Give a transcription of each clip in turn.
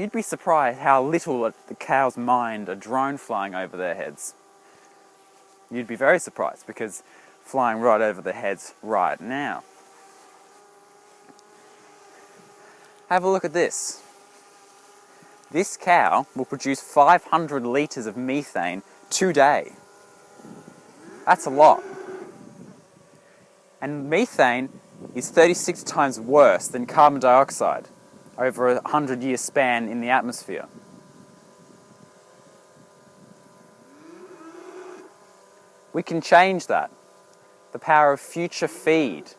You'd be surprised how little the cows mind a drone flying over their heads. You'd be very surprised because flying right over their heads right now. Have a look at this. This cow will produce 500 litres of methane today. That's a lot. And methane is 36 times worse than carbon dioxide over a 100-year span in the atmosphere. We can change that. The power of FutureFeed,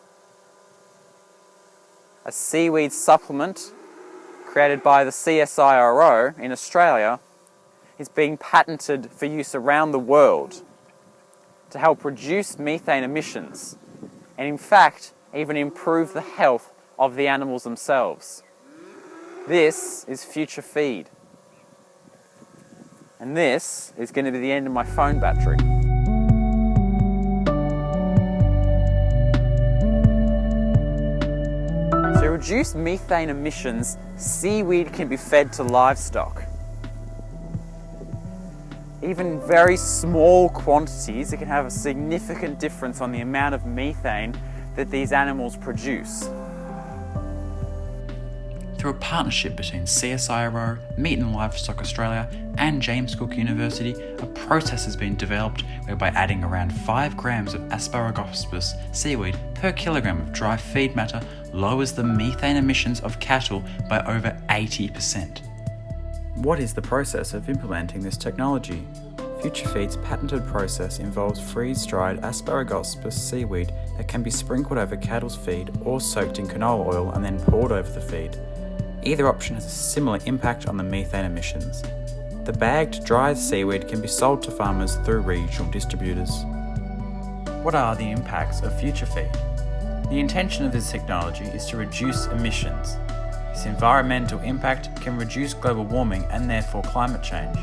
a seaweed supplement created by the CSIRO in Australia, is being patented for use around the world to help reduce methane emissions and, in fact, even improve the health of the animals themselves. This is FutureFeed. And this is going to be the end of my phone battery. To reduce methane emissions, seaweed can be fed to livestock. Even very small quantities, it can have a significant difference on the amount of methane that these animals produce. Through a partnership between CSIRO, Meat and Livestock Australia and James Cook University, a process has been developed whereby adding around 5 grams of Asparagopsis seaweed per kilogram of dry feed matter lowers the methane emissions of cattle by over 80%. What is the process of implementing this technology? FutureFeed's patented process involves freeze-dried Asparagopsis seaweed that can be sprinkled over cattle's feed or soaked in canola oil and then poured over the feed. Either option has a similar impact on the methane emissions. The bagged, dried seaweed can be sold to farmers through regional distributors. What are the impacts of FutureFeed? The intention of this technology is to reduce emissions. This environmental impact can reduce global warming and therefore climate change.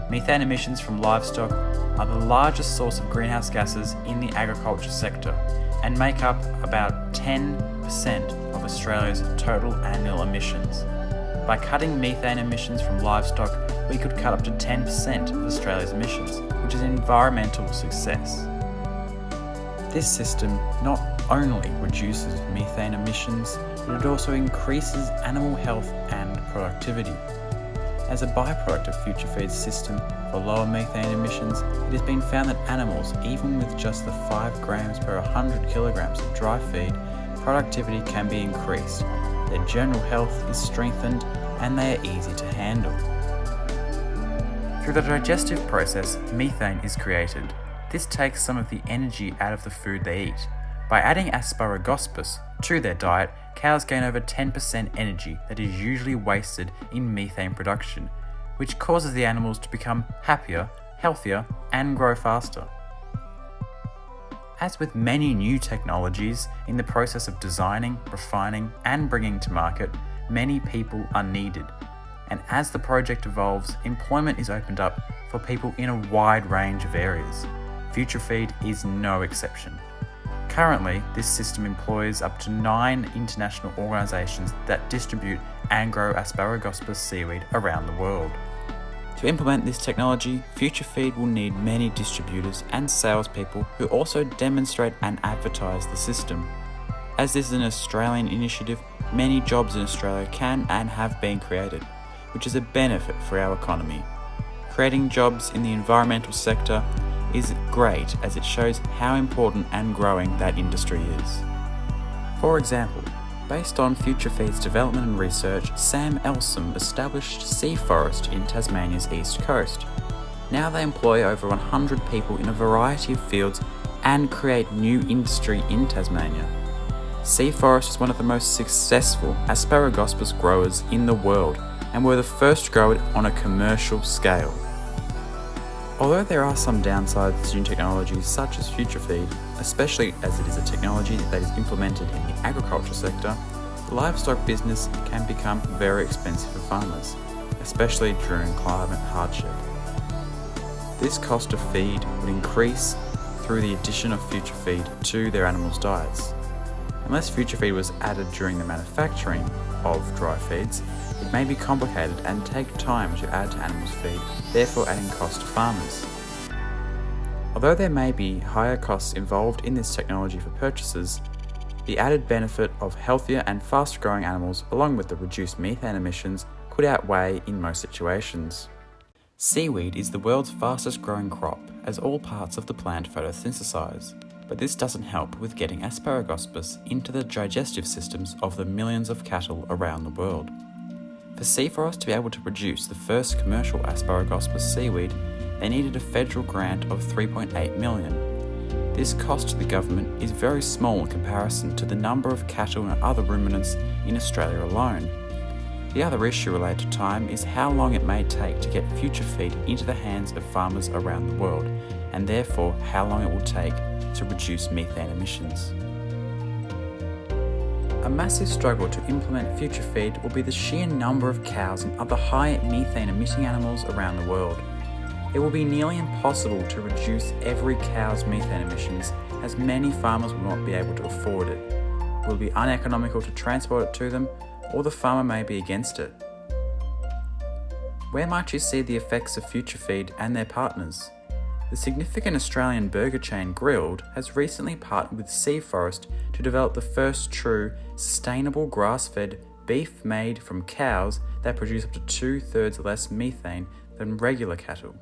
Methane emissions from livestock are the largest source of greenhouse gases in the agriculture sector and make up about 10% of Australia's total annual emissions. By cutting methane emissions from livestock, we could cut up to 10% of Australia's emissions, which is an environmental success. This system not only reduces methane emissions, but it also increases animal health and productivity. As a byproduct of FutureFeed's system for lower methane emissions, it has been found that animals, even with just the 5 grams per 100 kilograms of dry feed, productivity can be increased, their general health is strengthened, and they are easy to handle. Through the digestive process, methane is created. This takes some of the energy out of the food they eat. By adding Asparagopsis to their diet, cows gain over 10% energy that is usually wasted in methane production, which causes the animals to become happier, healthier, and grow faster. As with many new technologies, in the process of designing, refining, and bringing to market, many people are needed. And as the project evolves, employment is opened up for people in a wide range of areas. FutureFeed is no exception. Currently, this system employs up to 9 international organisations that distribute and grow Asparagopsis seaweed around the world. To implement this technology, FutureFeed will need many distributors and salespeople who also demonstrate and advertise the system. As this is an Australian initiative, many jobs in Australia can and have been created, which is a benefit for our economy. Creating jobs in the environmental sector is great as it shows how important and growing that industry is. For example, based on FutureFeed's development and research, Sam Elsom established Sea Forest in Tasmania's east coast. Now they employ over 100 people in a variety of fields and create new industry in Tasmania. Sea Forest is one of the most successful Asparagopsis growers in the world and were the first to grow it on a commercial scale. Although there are some downsides to new technologies such as FutureFeed, especially as it is a technology that is implemented in the agriculture sector, the livestock business can become very expensive for farmers, especially during climate hardship. This cost of feed would increase through the addition of FutureFeed to their animals' diets. Unless FutureFeed was added during the manufacturing of dry feeds, the It may be complicated and take time to add to animals' feed, therefore adding cost to farmers. Although there may be higher costs involved in this technology for purchasers, the added benefit of healthier and faster growing animals along with the reduced methane emissions could outweigh in most situations. Seaweed is the world's fastest growing crop as all parts of the plant photosynthesize, but this doesn't help with getting Asparagopsis into the digestive systems of the millions of cattle around the world. For Seaforest to be able to produce the first commercial Asparagopsis seaweed, they needed a federal grant of $3.8 million. This cost to the government is very small in comparison to the number of cattle and other ruminants in Australia alone. The other issue related to time is how long it may take to get FutureFeed into the hands of farmers around the world, and therefore how long it will take to reduce methane emissions. A massive struggle to implement FutureFeed will be the sheer number of cows and other high methane emitting animals around the world. It will be nearly impossible to reduce every cow's methane emissions, as many farmers will not be able to afford it. It will be uneconomical to transport it to them, or the farmer may be against it. Where might you see the effects of FutureFeed and their partners? The significant Australian burger chain Grilled has recently partnered with Seaforest to develop the first true, sustainable grass-fed beef made from cows that produce up to 2/3 less methane than regular cattle.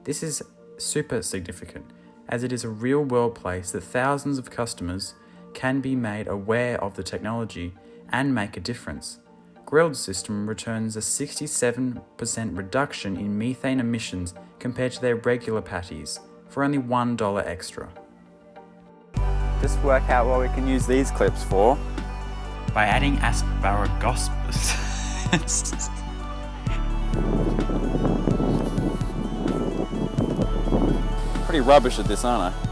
This is super significant, as it is a real-world place that thousands of customers can be made aware of the technology and make a difference. Grilled system returns a 67% reduction in methane emissions compared to their regular patties for only $1 extra. Just work out what we can use these clips for. By adding Asparagopsis. Pretty rubbish at this, aren't I?